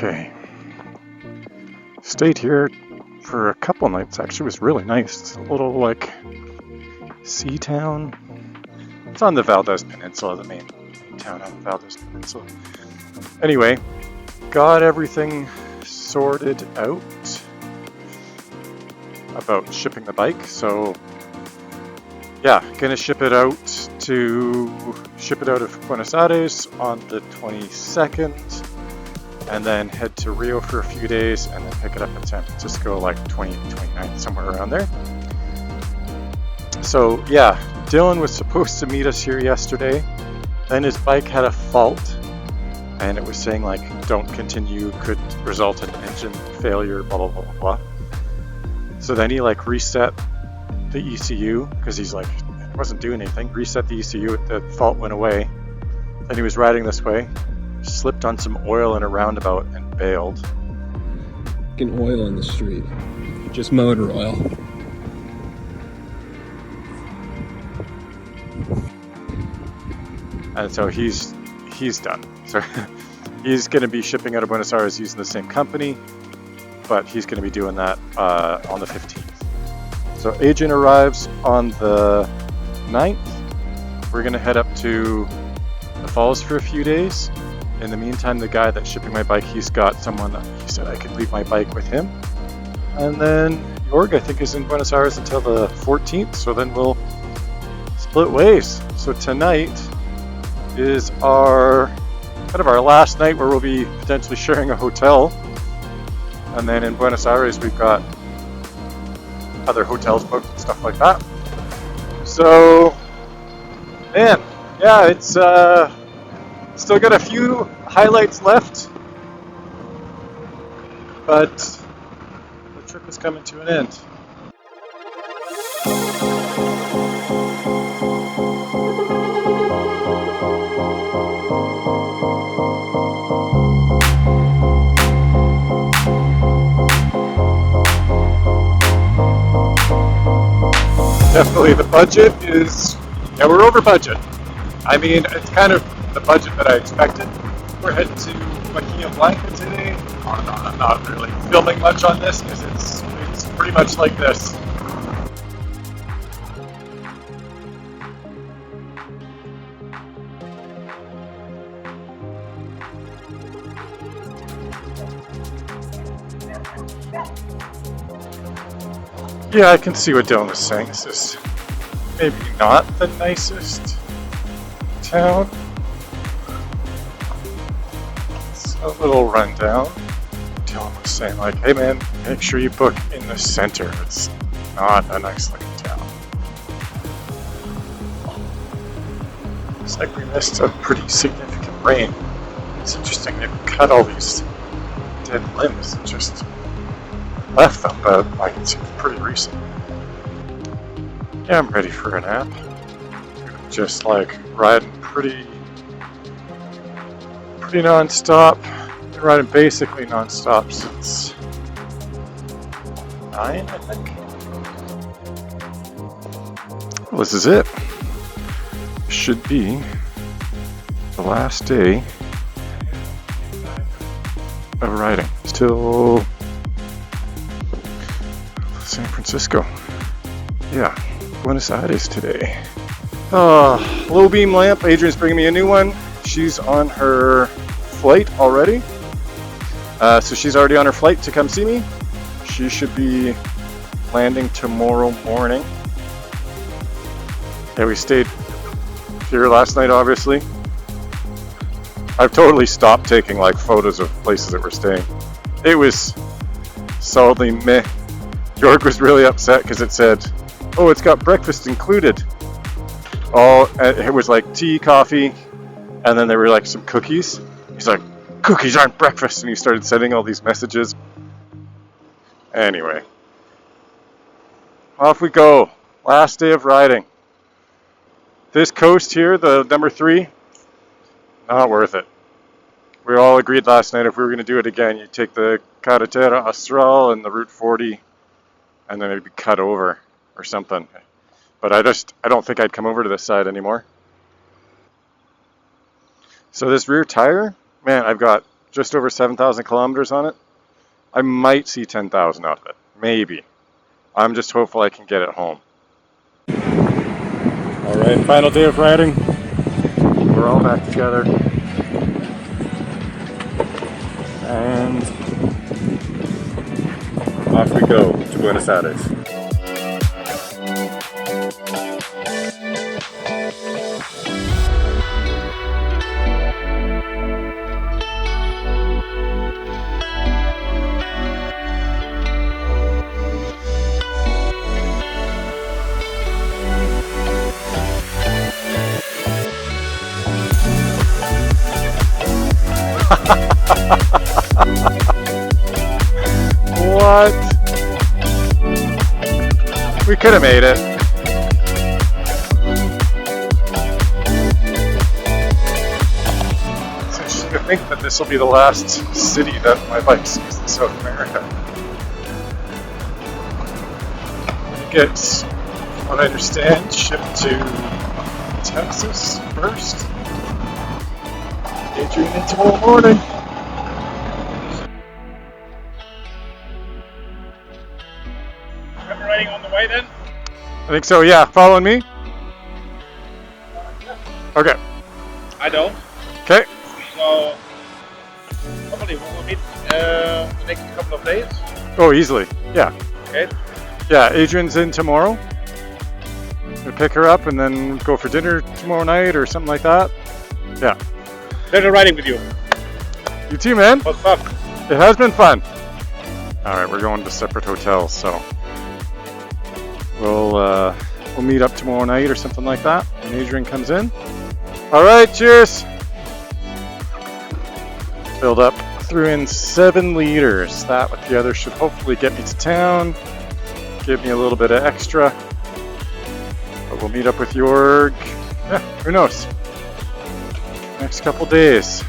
Okay. Stayed here for a couple nights. Actually, it was really nice. It's a little like sea town. It's on the Valdez Peninsula, the main town on the Valdez Peninsula. Anyway, got everything sorted out about shipping the bike. So yeah, gonna ship it out of Buenos Aires on the 22nd, and then head to Rio for a few days, and then pick it up in San Francisco like 29th, somewhere around there. So yeah, Dylan was supposed to meet us here yesterday. Then his bike had a fault, and it was saying like, don't continue, could result in engine failure, blah, blah, blah, blah, blah. So then he like reset the ECU, because he's like, it wasn't doing anything. Reset the ECU, the fault went away. Then he was riding this way, slipped on some oil in a roundabout and bailed. Fucking oil in the street. Just motor oil. And so he's done. So he's going to be shipping out of Buenos Aires using the same company, but he's going to be doing that on the 15th. So agent arrives on the 9th. We're going to head up to the falls for a few days. In the meantime, the guy that's shipping my bike, he's got someone that he said I could leave my bike with him. And then Jorg, I think, is in Buenos Aires until the 14th, so then we'll split ways. So tonight is our kind of our last night where we'll be potentially sharing a hotel. And then in Buenos Aires, we've got other hotels booked and stuff like that. So, man, yeah, it's still got a few highlights left, but the trip is coming to an end. Definitely the budget is, yeah, we're over budget. I mean, it's kind of the budget that I expected. We're heading to Bahia Blanca today. I'm not really filming much on this because it's pretty much like this. Yeah, I can see what Dylan was saying. This is maybe not the nicest town. It's a little rundown. Dylan was saying like, hey man, make sure you book in the center. It's not a nice looking town. It's like we missed a pretty significant rain. It's interesting, they cut all these dead limbs and just left them, but like it's pretty recent. Yeah, I'm ready for a nap. Just like riding pretty non-stop. Been riding basically non-stop since 9, I think. Well, this is it. Should be the last day of riding. Still San Francisco. Yeah, Buenos Aires today. Low beam lamp. Adrian's bringing me a new one. She's on her flight already. So she's already on her flight to come see me. She should be landing tomorrow morning. Yeah, we stayed here last night, obviously. I've totally stopped taking like photos of places that we're staying. It was solidly meh. Jorg was really upset because it said, oh, it's got breakfast included. It was like tea, coffee, and then there were like some cookies. He's like, cookies aren't breakfast, and he started sending all these messages. Anyway, off we go. Last day of riding. This coast here, the number 3, not worth it. We all agreed last night if we were going to do it again, you'd take the Carretera Austral and the Route 40, and then it'd be cut over or something. But I don't think I'd come over to this side anymore. So this rear tire, man, I've got just over 7,000 kilometers on it. I might see 10,000 out of it. Maybe. I'm just hopeful I can get it home. All right, final day of riding. We're all back together. And off we go to Buenos Aires. What? We could have made it. It's interesting to think that this will be the last city that my bike sees in South America. It gets, what I understand, shipped to Texas first. Adrian in tomorrow morning. Riding on the way then? I think so, yeah. Following me? Okay. I don't. Okay. So, probably we'll meet the next couple of days. Oh, easily. Yeah. Okay. Yeah, Adrian's in tomorrow. We'll pick her up and then go for dinner tomorrow night or something like that. Yeah. Pleasure riding with you. You too, man. What's fun? It has been fun. All right, we're going to separate hotels, so we'll meet up tomorrow night or something like that when Adrian comes in. All right, cheers. Filled up, threw in 7 liters. That with the other should hopefully get me to town, give me a little bit of extra. But we'll meet up with Jorg. Yeah, who knows? Next couple days.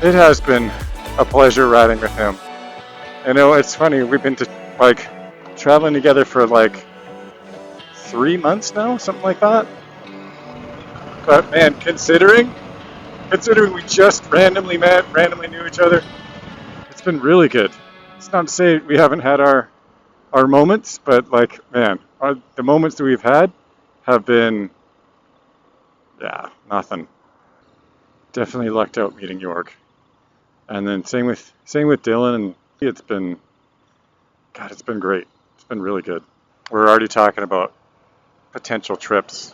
It has been a pleasure riding with him. I know it's funny, we've been traveling together for 3 months now, something like that. But man, considering we just randomly met, randomly knew each other, it's been really good. It's not to say we haven't had our moments, but man, the moments that we've had have been, yeah, nothing. Definitely lucked out meeting Jorg. And then same with Dylan, and it's been great. It's been really good. We're already talking about potential trips.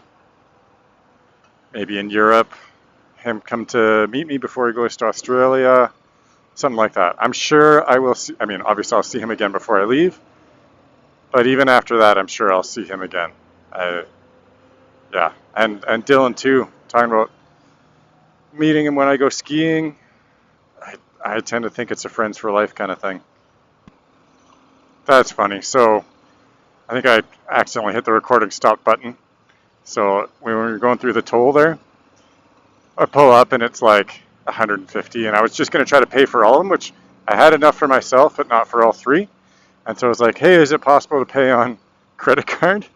Maybe in Europe, him come to meet me before he goes to Australia, something like that. I'm sure I will see, obviously I'll see him again before I leave, but even after that, I'm sure I'll see him again. Yeah, and Dylan too, talking about meeting him when I go skiing. I tend to think it's a friends for life kind of thing. That's funny. So I think I accidentally hit the recording stop button. So when we were going through the toll there, I pull up and it's 150, and I was just going to try to pay for all of them, which I had enough for myself, but not for all 3. And so I was like, hey, is it possible to pay on credit card?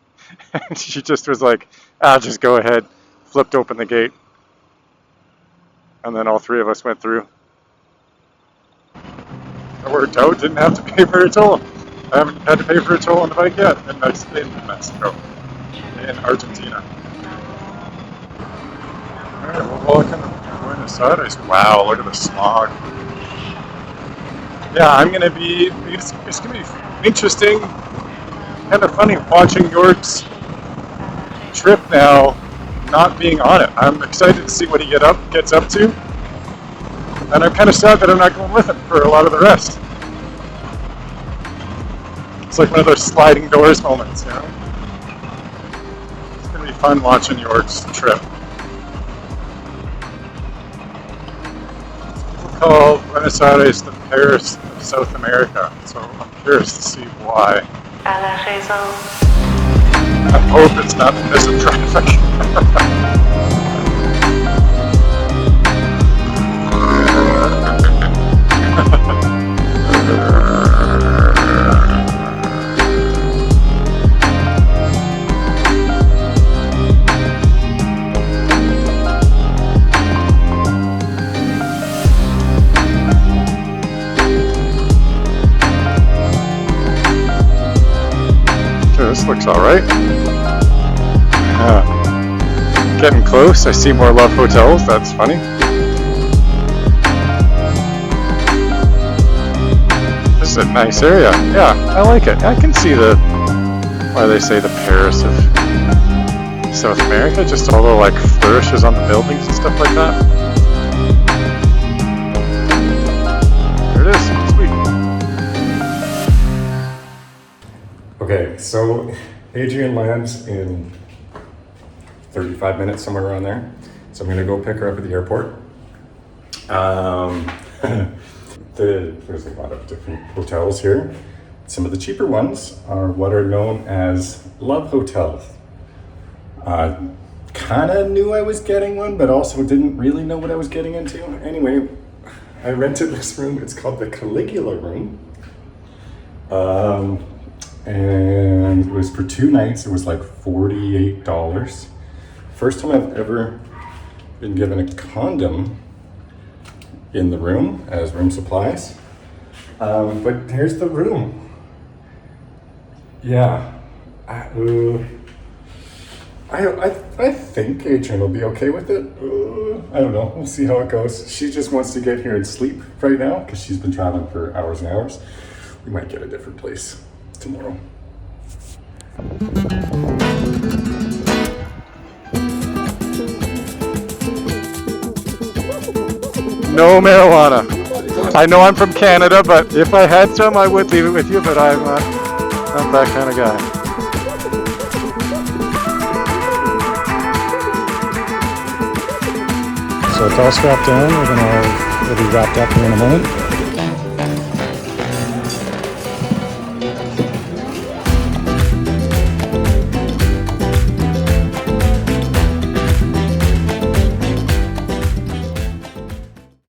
And she just was like, just go ahead. Flipped open the gate. And then all 3 of us went through. It worked out, didn't have to pay for a toll. I haven't had to pay for a toll on the bike yet, and I stayed in Mexico, in Argentina. Alright, well, welcome to Buenos Aires. Wow, look at the smog. Yeah, it's going to be interesting, kind of funny watching Jorg's trip now, not being on it. I'm excited to see what he gets up to. And I'm kind of sad that I'm not going with him for a lot of the rest. It's like one of those sliding doors moments, you know? It's going to be fun watching Jorg's trip. People call Buenos Aires the Paris of South America, so I'm curious to see why. I hope it's not because of traffic. This looks alright. Getting close. I see more Love Hotels. That's funny. This is a nice area. Yeah, I like it. I can see why they say the Paris of South America. Just all the like flourishes on the buildings and stuff like that. There it is. Sweet. Okay, so Adrian lands in 35 minutes, somewhere around there. So I'm gonna go pick her up at the airport. There's a lot of different hotels here. Some of the cheaper ones are what are known as Love Hotels. Kinda knew I was getting one, but also didn't really know what I was getting into. Anyway, I rented this room. It's called the Caligula room. And it was for 2 nights. It was like $48. First time I've ever been given a condom in the room as room supplies. But here's the room. Yeah. I think Adrian will be okay with it. I don't know. We'll see how it goes. She just wants to get here and sleep right now because she's been traveling for hours and hours. We might get a different place tomorrow. No marijuana. I know I'm from Canada, but if I had some, I would leave it with you, but I'm not that kind of guy. So it's all strapped down. We'll be wrapped up here in a moment.